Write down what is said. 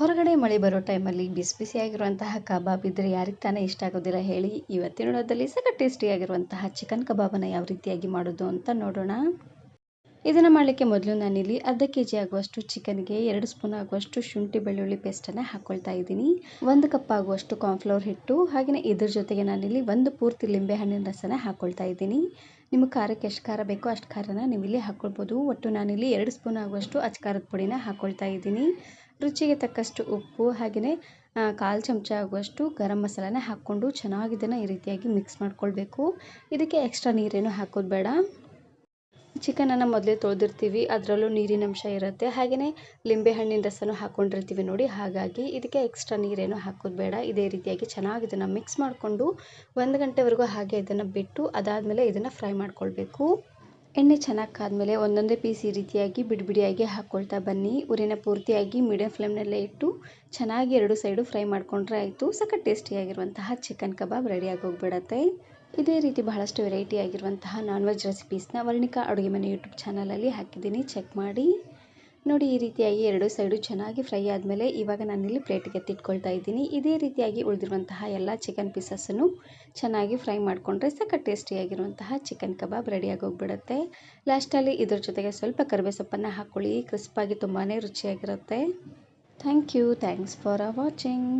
ಹೊರಗಡೆ ಮಳೆ ಬರೋ ಟೈಮಲ್ಲಿ ಬಿಸಿ ಬಿಸಿಯಾಗಿರುವಂತಹ ಕಬಾಬ್ ಇದ್ದರೆ ಯಾರಿಗೆ ತಾನೇ ಇಷ್ಟ ಆಗೋದಿಲ್ಲ ಹೇಳಿ. ಇವತ್ತಿನ ವಿಡಿಯೋದಲ್ಲಿ ಸಖತ್ ಟೇಸ್ಟಿಯಾಗಿರುವಂತಹ ಚಿಕನ್ ಕಬಾಬನ್ನು ಯಾವ ರೀತಿಯಾಗಿ ಮಾಡೋದು ಅಂತ ನೋಡೋಣ. ಇದನ್ನು ಮಾಡಲಿಕ್ಕೆ ಮೊದಲು ನಾನಿಲ್ಲಿ ಅರ್ಧ ಕೆಜಿ ಆಗುವಷ್ಟು ಚಿಕನ್ಗೆ 2 ಸ್ಪೂನ್ ಆಗುವಷ್ಟು ಶುಂಠಿ ಬೆಳ್ಳುಳ್ಳಿ ಪೇಸ್ಟನ್ನು ಹಾಕ್ಕೊಳ್ತಾ ಇದ್ದೀನಿ. 1 ಕಪ್ ಆಗುವಷ್ಟು ಕಾರ್ನ್ಫ್ಲವರ್ ಹಿಟ್ಟು, ಹಾಗೆಯೇ ಇದ್ರ ಜೊತೆಗೆ ನಾನಿಲ್ಲಿ 1 ಪೂರ್ತಿ ಲಿಂಬೆ ಹಣ್ಣಿನ ರಸನ ಹಾಕ್ಕೊಳ್ತಾ ಇದ್ದೀನಿ. ನಿಮಗೆ ಖಾರಕ್ಕೆ ಎಷ್ಟು ಖಾರ ಬೇಕೋ ಅಷ್ಟು ಖಾರನ ನೀವು ಇಲ್ಲಿ ಹಾಕ್ಕೊಳ್ಬೋದು. ಒಟ್ಟು ನಾನಿಲ್ಲಿ 2 ಸ್ಪೂನ್ ಆಗುವಷ್ಟು ಅಚ್ಕಾರದ ಪುಡಿನ ಹಾಕ್ಕೊಳ್ತಾ ಇದ್ದೀನಿ. ರುಚಿಗೆ ತಕ್ಕಷ್ಟು ಉಪ್ಪು, ಹಾಗೆಯೇ 1/4 ಚಮಚ ಆಗುವಷ್ಟು ಗರಂ ಮಸಾಲಾನ ಹಾಕ್ಕೊಂಡು ಚೆನ್ನಾಗಿ ಇದನ್ನು ಈ ರೀತಿಯಾಗಿ ಮಿಕ್ಸ್ ಮಾಡ್ಕೊಳ್ಬೇಕು. ಇದಕ್ಕೆ ಎಕ್ಸ್ಟ್ರಾ ನೀರೇನು ಹಾಕೋದು ಬೇಡ. ಚಿಕನನ್ನು ಮೊದಲೇ ತೊಳೆದಿರ್ತೀವಿ, ಅದರಲ್ಲೂ ನೀರಿನಂಶ ಇರುತ್ತೆ. ಹಾಗೆಯೇ ಲಿಂಬೆ ಹಣ್ಣಿನ ರಸನೂ ಹಾಕ್ಕೊಂಡಿರ್ತೀವಿ ನೋಡಿ, ಹಾಗಾಗಿ ಇದಕ್ಕೆ ಎಕ್ಸ್ಟ್ರಾ ನೀರೇನು ಹಾಕೋದು ಬೇಡ. ಇದೇ ರೀತಿಯಾಗಿ ಚೆನ್ನಾಗಿ ಇದನ್ನು ಮಿಕ್ಸ್ ಮಾಡಿಕೊಂಡು 1 ಗಂಟೆವರೆಗೂ ಹಾಗೆ ಇದನ್ನು ಬಿಟ್ಟು ಅದಾದಮೇಲೆ ಇದನ್ನು ಫ್ರೈ ಮಾಡ್ಕೊಳ್ಬೇಕು. ಎಣ್ಣೆ ಚೆನ್ನಾಗಿ ಕಾದ್ಮೇಲೆ ಒಂದೊಂದೇ ಪೀಸ್ ಈ ರೀತಿಯಾಗಿ ಬಿಡಿಯಾಗಿ ಹಾಕ್ಕೊಳ್ತಾ ಬನ್ನಿ. ಉರಿನ ಪೂರ್ತಿಯಾಗಿ ಮೀಡಿಯಂ ಫ್ಲೇಮ್ನಲ್ಲೇ ಇಟ್ಟು ಚೆನ್ನಾಗಿ 2 ಸೈಡು ಫ್ರೈ ಮಾಡ್ಕೊಂಡ್ರೆ ಆಯಿತು. ಸಖತ್ ಟೇಸ್ಟಿಯಾಗಿರುವಂತಹ ಚಿಕನ್ ಕಬಾಬ್ ರೆಡಿಯಾಗಿ ಹೋಗ್ಬಿಡತ್ತೆ. ಇದೇ ರೀತಿ ಬಹಳಷ್ಟು ವೆರೈಟಿ ಆಗಿರುವಂತಹ ನಾನ್ ವೆಜ್ ರೆಸಿಪೀಸ್ನ ವರ್ಣಿಕಾ ಅಡುಗೆ ಮನೆ ಯೂಟ್ಯೂಬ್ ಚಾನಲಲ್ಲಿ ಹಾಕಿದ್ದೀನಿ, ಚೆಕ್ ಮಾಡಿ ನೋಡಿ. ಈ ರೀತಿಯಾಗಿ 2 ಸೈಡು ಚೆನ್ನಾಗಿ ಫ್ರೈ ಆದಮೇಲೆ ಇವಾಗ ನಾನಿಲ್ಲಿ ಪ್ಲೇಟಿಗೆ ಎತ್ತಿಟ್ಕೊಳ್ತಾ ಇದ್ದೀನಿ. ಇದೇ ರೀತಿಯಾಗಿ ಉಳಿದಿರುವಂತಹ ಎಲ್ಲ ಚಿಕನ್ ಪೀಸಸ್ಸನ್ನು ಚೆನ್ನಾಗಿ ಫ್ರೈ ಮಾಡಿಕೊಂಡ್ರೆ ಸಖತ್ ಟೇಸ್ಟಿಯಾಗಿರುವಂತಹ ಚಿಕನ್ ಕಬಾಬ್ ರೆಡಿಯಾಗಿ ಹೋಗ್ಬಿಡುತ್ತೆ. ಲಾಸ್ಟಲ್ಲಿ ಇದ್ರ ಜೊತೆಗೆ ಸ್ವಲ್ಪ ಕರಿಬೇವು ಸೊಪ್ಪನ್ನು ಹಾಕ್ಕೊಳ್ಳಿ, ಕ್ರಿಸ್ಪಾಗಿ ತುಂಬಾ ರುಚಿಯಾಗಿರುತ್ತೆ. Thanks for watching.